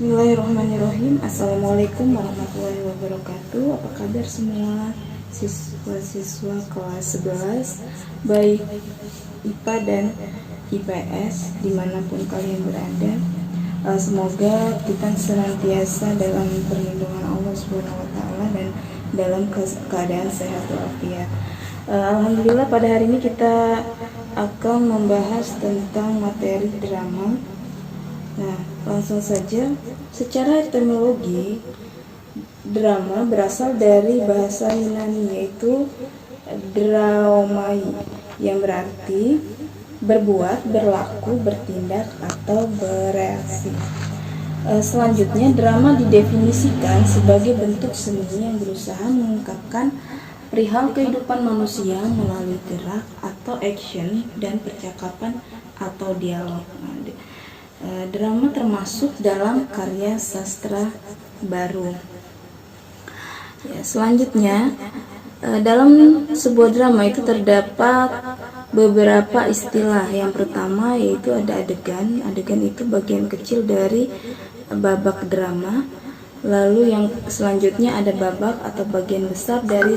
Bismillahirrahmanirrahim. Assalamualaikum warahmatullahi wabarakatuh. Apa kabar semua siswa-siswa kelas 11 baik IPA dan IPS dimanapun kalian berada. Semoga kita senantiasa dalam perlindungan Allah Subhanahu wa Ta'ala dan dalam keadaan sehat walafiat. Alhamdulillah pada hari ini kita akan membahas tentang materi drama. Nah, langsung saja. Secara etimologi, drama berasal dari bahasa Yunani yaitu draomai, yang berarti berbuat, berlaku, bertindak, atau bereaksi. Selanjutnya, drama didefinisikan sebagai bentuk seni yang berusaha mengungkapkan perihal kehidupan manusia melalui gerak atau action dan percakapan atau dialog. Drama termasuk dalam karya sastra baru. Selanjutnya, dalam sebuah drama itu terdapat beberapa istilah. Yang pertama yaitu ada adegan. Adegan itu bagian kecil dari babak drama. Lalu yang selanjutnya ada babak atau bagian besar dari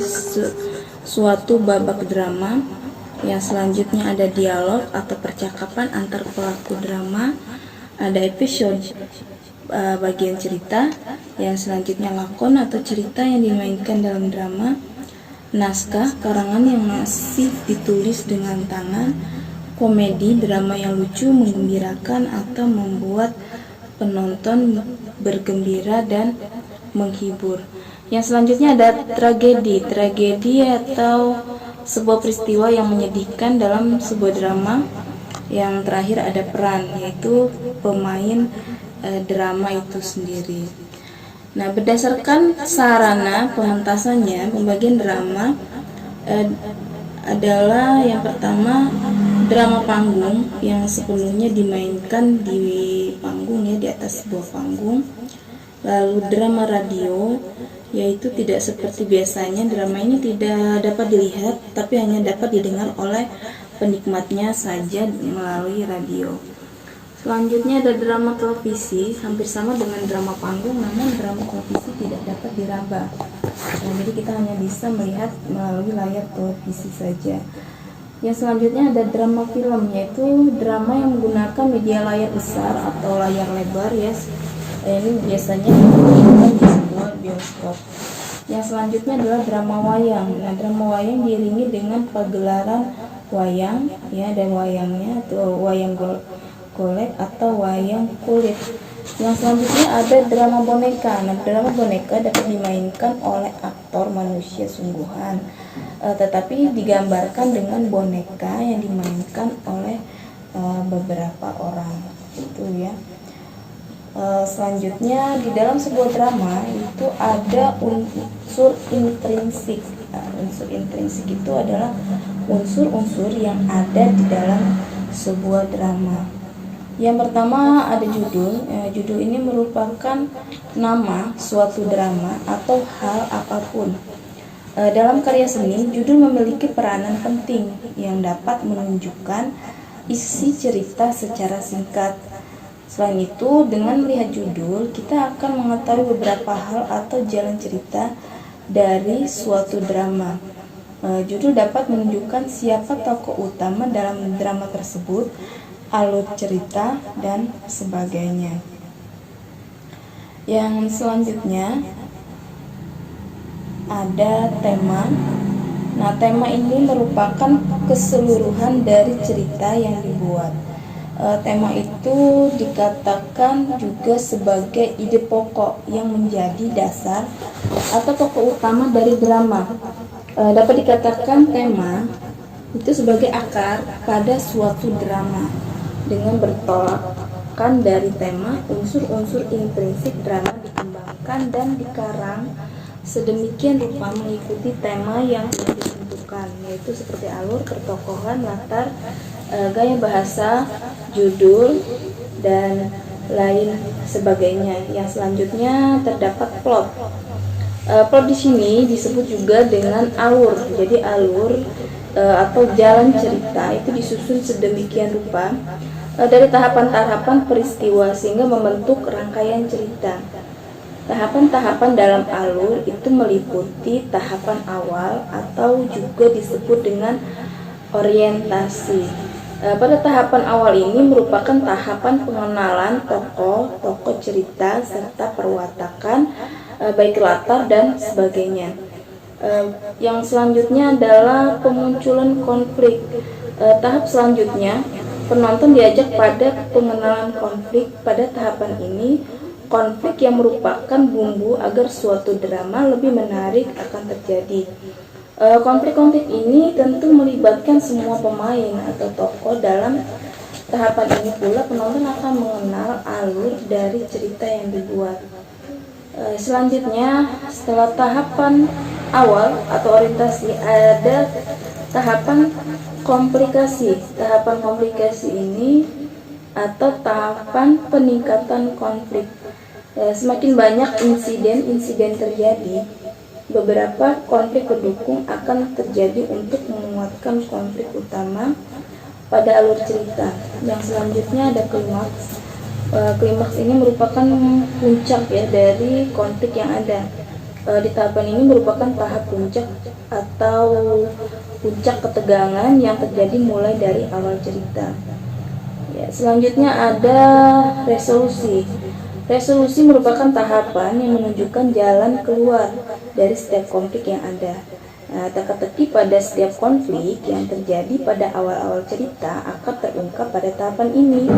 suatu babak drama. Yang selanjutnya ada dialog atau percakapan antar pelaku drama. Ada episode, bagian cerita. Yang selanjutnya lakon atau cerita yang dimainkan dalam drama. Naskah, karangan yang masih ditulis dengan tangan. Komedi, drama yang lucu, menggembirakan atau membuat penonton bergembira dan menghibur. Yang selanjutnya ada tragedi. Tragedi atau sebuah peristiwa yang menyedihkan dalam sebuah drama. Yang terakhir ada peran, yaitu pemain drama itu sendiri. Nah, berdasarkan sarana pementasannya, pembagian drama adalah yang pertama drama panggung yang sepenuhnya dimainkan di panggung, ya, di atas sebuah panggung. Lalu drama radio, yaitu tidak seperti biasanya, drama ini tidak dapat dilihat tapi hanya dapat didengar oleh penikmatnya saja melalui radio. Selanjutnya ada drama televisi, hampir sama dengan drama panggung, namun drama televisi tidak dapat diraba. Jadi kita hanya bisa melihat melalui layar televisi saja. Yang selanjutnya ada drama film, yaitu drama yang menggunakan media layar besar atau layar lebar, ya. Ini biasanya digunakan di sebuah bioskop. Yang selanjutnya adalah drama wayang. Nah, drama wayang diiringi dengan pagelaran wayang, ya, dan wayangnya atau wayang golek atau wayang kulit. Yang selanjutnya ada drama boneka. Nah, drama boneka dapat dimainkan oleh aktor manusia sungguhan, tetapi digambarkan dengan boneka yang dimainkan oleh beberapa orang, itu, ya. Selanjutnya di dalam sebuah drama itu ada unsur intrinsik. Unsur intrinsik itu adalah unsur-unsur yang ada di dalam sebuah drama. Yang pertama ada judul. Judul ini merupakan nama suatu drama atau hal apapun. Dalam karya seni, judul memiliki peranan penting yang dapat menunjukkan isi cerita secara singkat. Selain itu, dengan melihat judul, kita akan mengetahui beberapa hal atau jalan cerita dari suatu drama. Judul dapat menunjukkan siapa tokoh utama dalam drama tersebut, alur cerita, dan sebagainya. Yang selanjutnya ada tema. Nah, tema ini merupakan keseluruhan dari cerita yang dibuat. Tema itu dikatakan juga sebagai ide pokok yang menjadi dasar atau tokoh utama dari drama. Dapat dikatakan tema itu sebagai akar pada suatu drama. Dengan bertolakkan dari tema, unsur-unsur intrinsik drama dikembangkan dan dikarang sedemikian rupa mengikuti tema yang sudah ditentukan, yaitu seperti alur, pertokohan, latar, gaya bahasa, judul, dan lain sebagainya. Yang selanjutnya terdapat plot. Plot di sini disebut juga dengan alur. Jadi alur atau jalan cerita itu disusun sedemikian rupa dari tahapan-tahapan peristiwa sehingga membentuk rangkaian cerita. Tahapan-tahapan dalam alur itu meliputi tahapan awal atau juga disebut dengan orientasi. Pada tahapan awal ini merupakan tahapan pengenalan tokoh cerita serta perwatakan, baik latar dan sebagainya. Yang selanjutnya adalah pemunculan konflik. Tahap selanjutnya, penonton diajak pada pengenalan konflik. Pada tahapan ini, konflik yang merupakan bumbu agar suatu drama lebih menarik akan terjadi. Konflik-konflik ini tentu melibatkan semua pemain atau tokoh. Dalam tahapan ini pula penonton akan mengenal alur dari cerita yang dibuat. Selanjutnya, setelah tahapan awal atau orientasi, ada tahapan komplikasi. Tahapan komplikasi ini atau tahapan peningkatan konflik. Semakin banyak insiden terjadi, beberapa konflik pendukung akan terjadi untuk menguatkan konflik utama pada alur cerita. Yang selanjutnya ada klimaks. Klimaks ini merupakan puncak ya dari konflik yang ada. Di tahapan ini merupakan tahap puncak atau puncak ketegangan yang terjadi mulai dari awal cerita. Ya, selanjutnya ada resolusi. Resolusi merupakan tahapan yang menunjukkan jalan keluar dari setiap konflik yang ada. Teka-teki pada setiap konflik yang terjadi pada awal-awal cerita akan terungkap pada tahapan ini.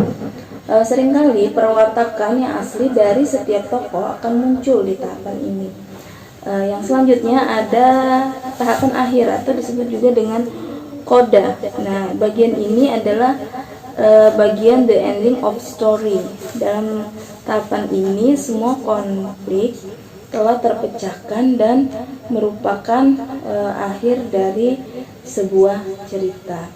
Seringkali perwatakan yang asli dari setiap tokoh akan muncul di tahapan ini. Yang selanjutnya ada tahapan akhir atau disebut juga dengan koda. Nah, bagian ini adalah bagian the ending of story. Dalam tahapan ini semua konflik telah terpecahkan dan merupakan akhir dari sebuah cerita.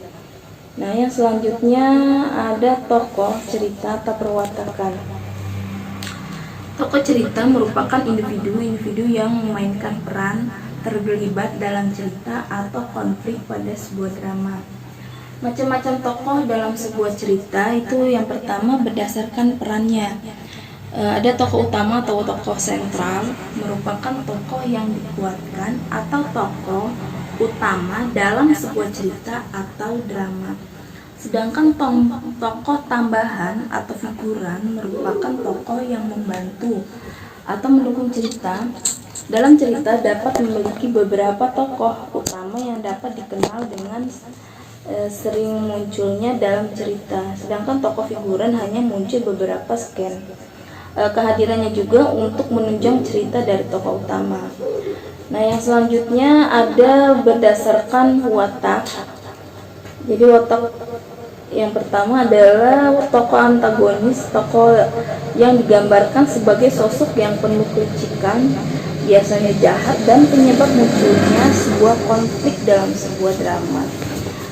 Nah, yang selanjutnya ada tokoh cerita atau perwatakan. Tokoh cerita merupakan individu-individu yang memainkan peran terlibat dalam cerita atau konflik pada sebuah drama. Macam-macam tokoh dalam sebuah cerita itu yang pertama berdasarkan perannya. Ada tokoh utama atau tokoh sentral, merupakan tokoh yang dikuatkan atau tokoh utama dalam sebuah cerita atau drama. Sedangkan tokoh tambahan atau figuran merupakan tokoh yang membantu atau mendukung cerita. Dalam cerita dapat memiliki beberapa tokoh utama yang dapat dikenal dengan sering munculnya dalam cerita, sedangkan tokoh figuran hanya muncul beberapa scan. Kehadirannya juga untuk menunjang cerita dari tokoh utama. Nah, yang selanjutnya ada berdasarkan watak. Jadi watak yang pertama adalah tokoh antagonis, tokoh yang digambarkan sebagai sosok yang penuh kelicikan, biasanya jahat dan penyebab munculnya sebuah konflik dalam sebuah drama.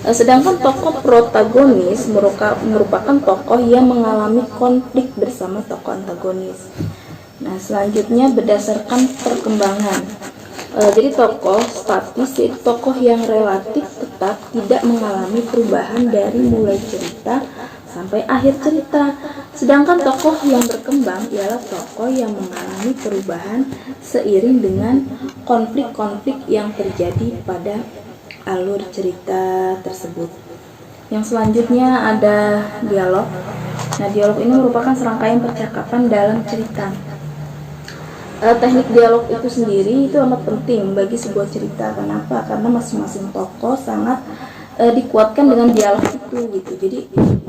Sedangkan tokoh protagonis merupakan tokoh yang mengalami konflik bersama tokoh antagonis. Nah, selanjutnya berdasarkan perkembangan. Jadi tokoh statis yaitu tokoh yang relatif tetap tidak mengalami perubahan dari mulai cerita sampai akhir cerita. Sedangkan tokoh yang berkembang ialah tokoh yang mengalami perubahan seiring dengan konflik-konflik yang terjadi pada alur cerita tersebut. Yang selanjutnya ada dialog. Nah, dialog ini merupakan serangkaian percakapan dalam cerita. Teknik dialog itu sendiri itu amat penting bagi sebuah cerita. Kenapa? Karena masing-masing tokoh sangat dikuatkan dengan dialog itu gitu. Jadi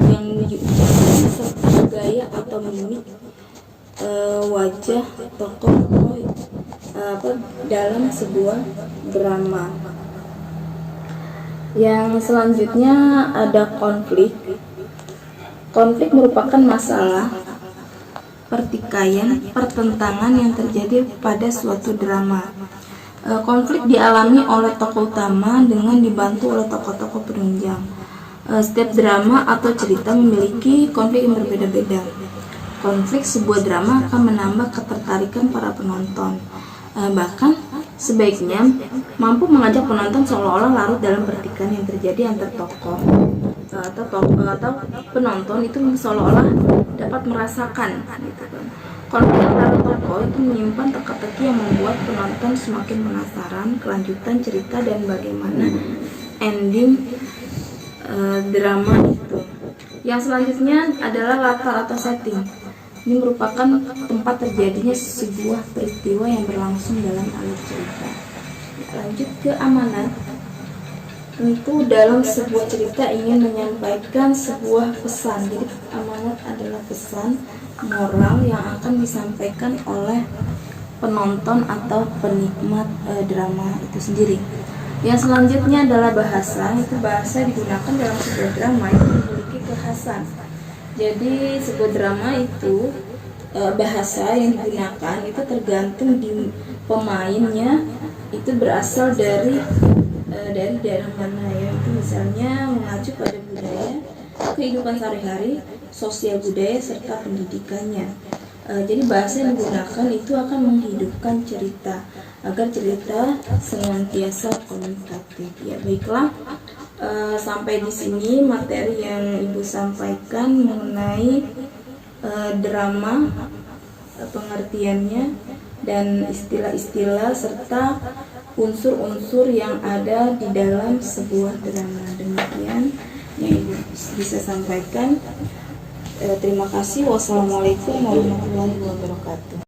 yang diucapkan serta gaya atau mimik wajah tokoh dalam sebuah drama. Yang selanjutnya ada konflik. Konflik merupakan masalah, pertikaian, pertentangan yang terjadi pada suatu drama. Konflik dialami oleh tokoh utama dengan dibantu oleh tokoh-tokoh penunjang. Setiap drama atau cerita memiliki konflik yang berbeda-beda. Konflik sebuah drama akan menambah ketertarikan para penonton. Bahkan sebaiknya mampu mengajak penonton seolah-olah larut dalam pertikaian yang terjadi antar tokoh. atau penonton itu seolah-olah dapat merasakan gitu kan. Konflik antara tokoh itu menyimpan teka-teki yang membuat penonton semakin penasaran kelanjutan cerita dan bagaimana ending drama itu. Yang selanjutnya adalah latar atau setting. Ini merupakan tempat terjadinya sebuah peristiwa yang berlangsung dalam alur cerita. Lanjut ke amanat. Tentu dalam sebuah cerita ingin menyampaikan sebuah pesan. Jadi amanat adalah pesan moral yang akan disampaikan oleh penonton atau penikmat drama itu sendiri. Yang selanjutnya adalah bahasa. Itu bahasa digunakan dalam sebuah drama itu memiliki kekhasan. Jadi sebuah drama itu bahasa yang digunakan itu tergantung di pemainnya, itu berasal dari daerah mana ya. Itu misalnya mengacu pada budaya, kehidupan sehari-hari, sosial budaya serta pendidikannya. Jadi bahasa yang digunakan itu akan menghidupkan cerita agar cerita senantiasa komunikatif. Ya baiklah, sampai di sini materi yang Ibu sampaikan mengenai drama, pengertiannya dan istilah-istilah serta unsur-unsur yang ada di dalam sebuah drama. Demikian yang Ibu bisa sampaikan. Terima kasih. Wassalamualaikum warahmatullahi wabarakatuh.